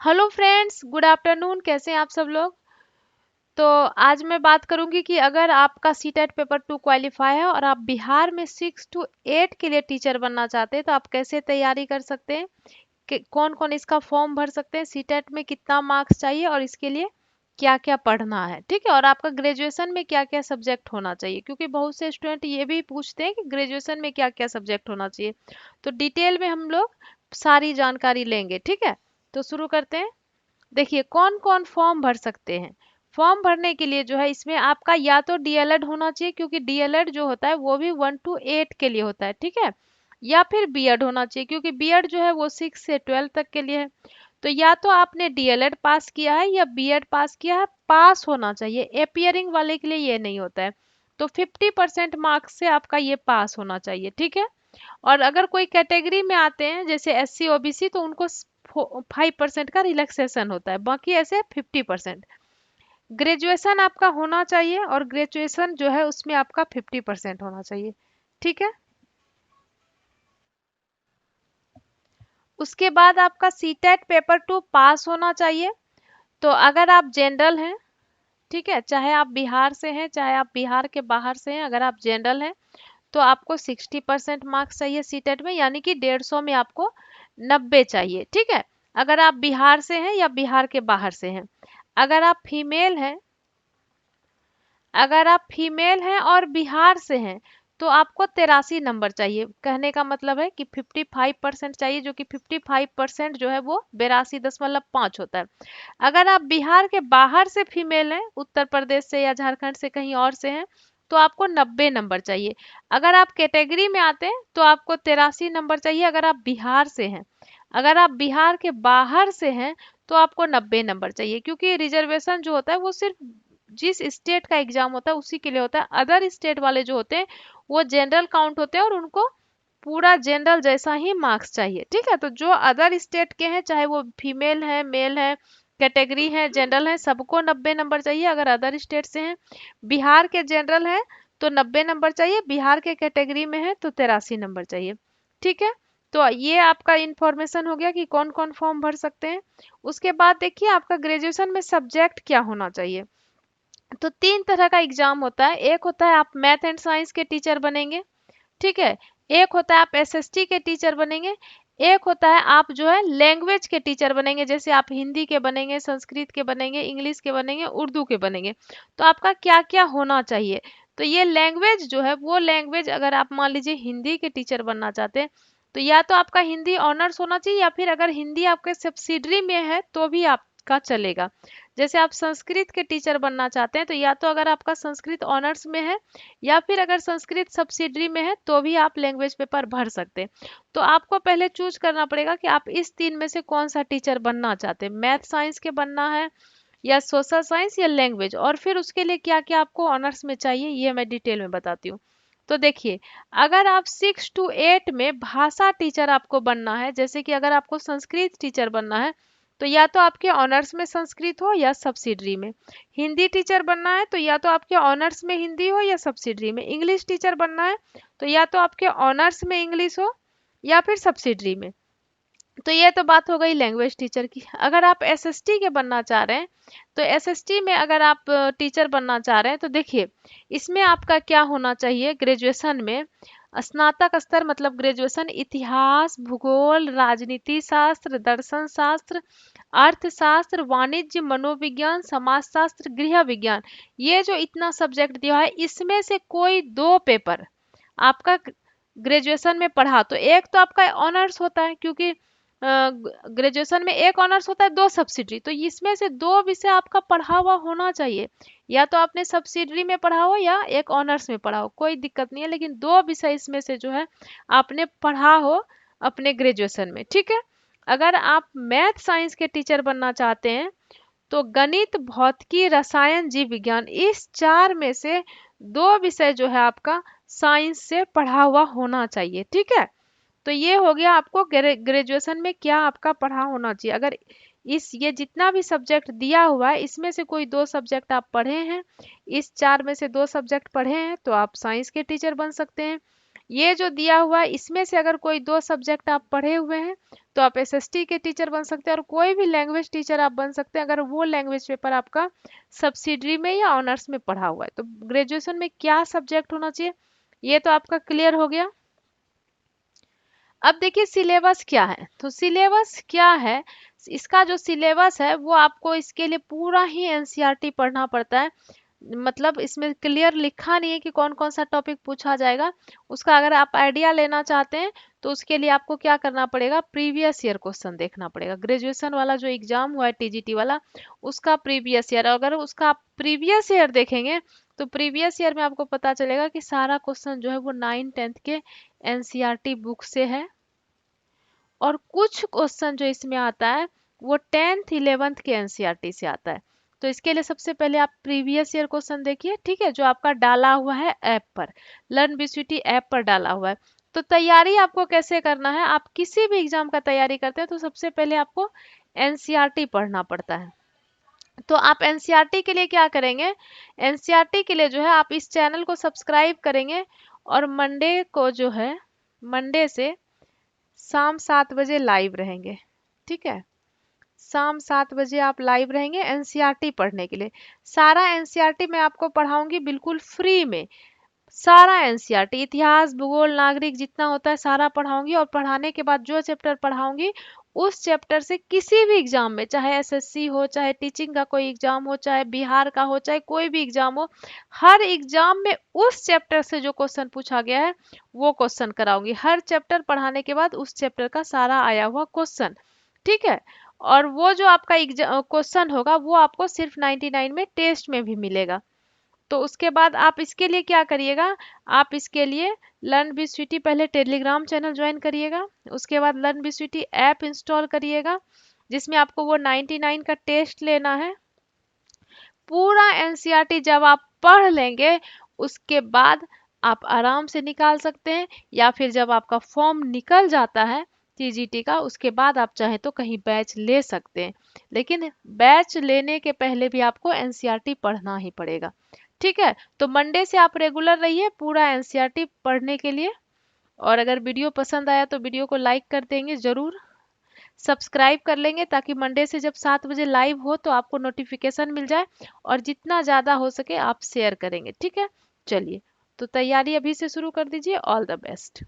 Hello friends, good afternoon. कैसे हैं आप सब लोग? तो आज मैं बात करूंगी कि अगर आपका सीटेट पेपर 2 क्वालिफाई है और आप बिहार में 6 to 8 के लिए टीचर बनना चाहते हैं तो आप कैसे तैयारी कर सकते हैं, कि कौन कौन इसका फॉर्म भर सकते हैं, सीटेट में कितना मार्क्स चाहिए और इसके लिए क्या क्या पढ़ना है, ठीक है। और आपका ग्रेजुएशन में क्या क्या सब्जेक्ट होना चाहिए, क्योंकि बहुत से स्टूडेंट ये भी पूछते हैं कि ग्रेजुएशन में क्या क्या सब्जेक्ट होना चाहिए। तो डिटेल में हम लोग सारी जानकारी लेंगे, ठीक है। तो शुरू करते हैं। देखिए कौन कौन फॉर्म भर सकते हैं। फॉर्म भरने के लिए जो है इसमें आपका या तो डीएलएड होना चाहिए, क्योंकि डीएलएड जो होता है वो भी 1 to 8 के लिए होता है, ठीक है। या फिर बीएड होना चाहिए, क्योंकि बीएड जो है वो 6 से 12 तक के लिए है। तो या तो आपने डीएलएड पास किया है या बीएड पास किया है, पास होना चाहिए। एपियरिंग वाले के लिए ये नहीं होता है। तो 50% मार्क्स से आपका ये पास होना चाहिए, ठीक है। और अगर कोई कैटेगरी में आते हैं जैसे एससी ओबीसी तो उनको 5% का रिलैक्सेशन होता है, बाकी ऐसे 50%। ग्रेजुएशन आपका होना चाहिए और ग्रेजुएशन जो है उसमें आपका 50% होना चाहिए, ठीक है। उसके बाद आपका सीटेट पेपर 2 पास होना चाहिए। तो अगर आप जनरल हैं, ठीक है, चाहे आप बिहार से हैं चाहे आप बिहार के बाहर से हैं, अगर आप जनरल हैं तो आपको 60% मार्क्स चाहिए सीटेट में, यानी कि 150 में आपको 90 चाहिए, ठीक है। अगर आप बिहार से हैं या बिहार के बाहर से हैं। अगर आप फीमेल हैं, अगर आप फीमेल हैं और बिहार से हैं तो आपको 83 नंबर चाहिए। कहने का मतलब है कि 55% चाहिए, जो कि 55% जो है वो 82.5 होता है। अगर आप बिहार के बाहर से फीमेल हैं, उत्तर प्रदेश से या झारखंड से कहीं और से हैं, तो आपको 90 नंबर चाहिए। अगर आप कैटेगरी में आते हैं तो आपको 83 नंबर चाहिए, अगर आप बिहार से हैं। अगर आप बिहार के बाहर से हैं तो आपको 90 नंबर चाहिए, क्योंकि रिजर्वेशन जो होता है वो सिर्फ जिस स्टेट का एग्जाम होता है उसी के लिए होता है। अदर स्टेट वाले जो होते हैं वो जनरल काउंट होते हैं और उनको पूरा जनरल जैसा ही मार्क्स चाहिए, ठीक है। तो जो अदर स्टेट के हैं, चाहे वो फीमेल है मेल है, कैटेगरी है जनरल है, सबको 90 नंबर चाहिए। अगर अदर स्टेट से हैं, बिहार के जनरल है तो 90 नंबर चाहिए, बिहार के कैटेगरी में है तो 83 नंबर चाहिए, ठीक है। तो ये आपका इंफॉर्मेशन हो गया कि कौन कौन फॉर्म भर सकते हैं। उसके बाद देखिए आपका ग्रेजुएशन में सब्जेक्ट क्या होना चाहिए। तो 3 तरह का एग्जाम होता है। एक होता है आप मैथ एंड साइंस के टीचर बनेंगे, ठीक है। एक होता है आप एसएसटी के टीचर बनेंगे। एक होता है आप जो है लैंग्वेज के टीचर बनेंगे, जैसे आप हिंदी के बनेंगे, संस्कृत के बनेंगे, इंग्लिश के बनेंगे, उर्दू के बनेंगे। तो आपका क्या क्या होना चाहिए। तो ये लैंग्वेज जो है वो लैंग्वेज, अगर आप मान लीजिए हिंदी के टीचर बनना चाहते हैं तो या तो आपका हिंदी ऑनर्स होना चाहिए, या फिर अगर हिंदी आपके सब्सिडरी में है तो भी आपका चलेगा। जैसे आप संस्कृत के टीचर बनना चाहते हैं तो या तो अगर आपका संस्कृत ऑनर्स में है या फिर अगर संस्कृत सब्सिडरी में है तो भी आप लैंग्वेज पेपर भर सकते हैं। तो आपको पहले चूज करना पड़ेगा कि आप इस 3 में से कौन सा टीचर बनना चाहते हैं, मैथ साइंस के बनना है या सोशल साइंस या लैंग्वेज, और फिर उसके लिए क्या क्या आपको ऑनर्स में चाहिए ये मैं डिटेल में बताती हूँ। तो देखिए, अगर आप 6 to 8 में भाषा टीचर आपको बनना है, जैसे कि अगर आपको संस्कृत टीचर बनना है तो या तो आपके ऑनर्स में संस्कृत हो या सब्सिडरी में। हिंदी टीचर बनना है तो या तो आपके ऑनर्स में हिंदी हो या सब्सिडरी में। इंग्लिश टीचर बनना है तो या तो आपके ऑनर्स में इंग्लिश हो या फिर सब्सिडरी में। तो ये तो बात हो गई लैंग्वेज टीचर की। अगर आप एसएसटी के बनना चाह रहे हैं तो एसएसटी में अगर आप टीचर बनना चाह रहे हैं तो देखिए, इसमें आपका क्या होना चाहिए ग्रेजुएशन में। स्नातक स्तर मतलब ग्रेजुएशन इतिहास, भूगोल, राजनीति शास्त्र, दर्शन शास्त्र, अर्थशास्त्र, वाणिज्य, मनोविज्ञान, समाजशास्त्र, गृह विज्ञान, ये जो इतना सब्जेक्ट दिया है इसमें से कोई 2 पेपर आपका ग्रेजुएशन में पढ़ा तो एक तो आपका ऑनर्स होता है, क्योंकि ग्रेजुएशन में एक ऑनर्स होता है 2 सब्सिडरी, तो इसमें से 2 विषय आपका पढ़ा हुआ होना चाहिए। या तो आपने सब्सिडरी में पढ़ा हो या एक ऑनर्स में पढ़ा हो, कोई दिक्कत नहीं है, लेकिन 2 विषय इसमें से जो है आपने पढ़ा हो अपने ग्रेजुएशन में, ठीक है। अगर आप मैथ साइंस के टीचर बनना चाहते हैं तो गणित, भौतिकी, रसायन, जीव विज्ञान, इस 4 में से 2 विषय जो है आपका साइंस से पढ़ा हुआ होना चाहिए, ठीक है। तो ये हो गया आपको ग्रेजुएशन में क्या आपका पढ़ा होना चाहिए। अगर इस ये जितना भी सब्जेक्ट दिया हुआ है इसमें से कोई 2 सब्जेक्ट आप पढ़े हैं, इस 4 में से 2 सब्जेक्ट पढ़े हैं तो आप साइंस के टीचर बन सकते हैं। ये जो दिया हुआ है इसमें से अगर कोई 2 सब्जेक्ट आप पढ़े हुए हैं तो आप एसएसटी के टीचर बन सकते हैं और कोई भी लैंग्वेज टीचर आप बन सकते हैं अगर वो लैंग्वेज पेपर आपका सब्सिडरी में या ऑनर्स में पढ़ा हुआ है। तो ग्रेजुएशन में क्या सब्जेक्ट होना चाहिए, ये तो आपका क्लियर हो गया। अब देखिए सिलेबस क्या है, तो सिलेबस क्या है, इसका जो सिलेबस है वो आपको इसके लिए पूरा ही एनसीईआरटी पढ़ना पड़ता है। मतलब इसमें क्लियर लिखा नहीं है कि कौन कौन सा टॉपिक पूछा जाएगा। उसका अगर आप आइडिया लेना चाहते हैं तो उसके लिए आपको क्या करना पड़ेगा, प्रीवियस ईयर क्वेश्चन देखना पड़ेगा। ग्रेजुएशन वाला जो एग्जाम हुआ है टीजीटी वाला, उसका प्रीवियस ईयर, अगर उसका आप प्रीवियस ईयर देखेंगे तो प्रीवियस ईयर में आपको पता चलेगा कि सारा क्वेश्चन जो है वो 9th 10th के एनसीईआरटी बुक से है। और कुछ क्वेश्चन जो इसमें आता है वो 10th 11th के एनसीईआरटी से आता है। तो इसके लिए सबसे पहले आप प्रीवियस ईयर क्वेश्चन देखिए, ठीक है, जो आपका डाला हुआ है ऐप पर, लर्न बीसीटी ऐप पर डाला हुआ है। तो तैयारी आपको कैसे करना है, आप किसी भी एग्जाम का तैयारी करते हैं तो सबसे पहले आपको एनसीईआरटी पढ़ना पड़ता है। तो आप एनसीईआरटी के लिए क्या करेंगे, एनसीईआरटी के लिए जो है आप इस चैनल को सब्सक्राइब करेंगे और मंडे को जो है, मंडे से शाम 7 बजे लाइव रहेंगे, ठीक है। शाम 7 बजे आप लाइव रहेंगे एनसीईआरटी पढ़ने के लिए। सारा एनसीईआरटी मैं आपको पढ़ाऊंगी बिल्कुल फ्री में। सारा एनसीईआरटी इतिहास भूगोल नागरिक जितना होता है सारा पढ़ाऊंगी, और पढ़ाने के बाद जो चैप्टर पढ़ाऊंगी उस चैप्टर से किसी भी एग्जाम में, चाहे एसएससी हो, चाहे टीचिंग का कोई एग्जाम हो, चाहे बिहार का हो, चाहे कोई भी एग्जाम हो, हर एग्जाम में उस चैप्टर से जो क्वेश्चन पूछा गया है वो क्वेश्चन कराऊंगी। हर चैप्टर पढ़ाने के बाद उस चैप्टर का सारा आया हुआ क्वेश्चन, ठीक है। और वो जो आपका क्वेश्चन होगा वो आपको सिर्फ 99 में टेस्ट में भी मिलेगा। तो उसके बाद आप इसके लिए क्या करिएगा, आप इसके लिए लर्न बी स्वीटी पहले टेलीग्राम चैनल ज्वाइन करिएगा, उसके बाद learn B sweety app install करिएगा जिसमें आपको वो 99 का टेस्ट लेना है। पूरा एनसीईआरटी जब आप पढ़ लेंगे उसके बाद आप आराम से निकाल सकते हैं, या फिर जब आपका फॉर्म निकल जाता है टीजीटी का उसके बाद आप चाहे तो कहीं बैच ले सकते हैं। लेकिन बैच लेने के पहले भी आपको एनसीईआरटी पढ़ना ही पड़ेगा, ठीक है। तो मंडे से आप रेगुलर रहिए पूरा एनसीईआरटी पढ़ने के लिए। और अगर वीडियो पसंद आया तो वीडियो को लाइक कर देंगे जरूर, सब्सक्राइब कर लेंगे ताकि मंडे से जब 7 बजे लाइव हो तो आपको नोटिफिकेशन मिल जाए, और जितना ज़्यादा हो सके आप शेयर करेंगे, ठीक है। चलिए, तो तैयारी अभी से शुरू कर दीजिए। All the best.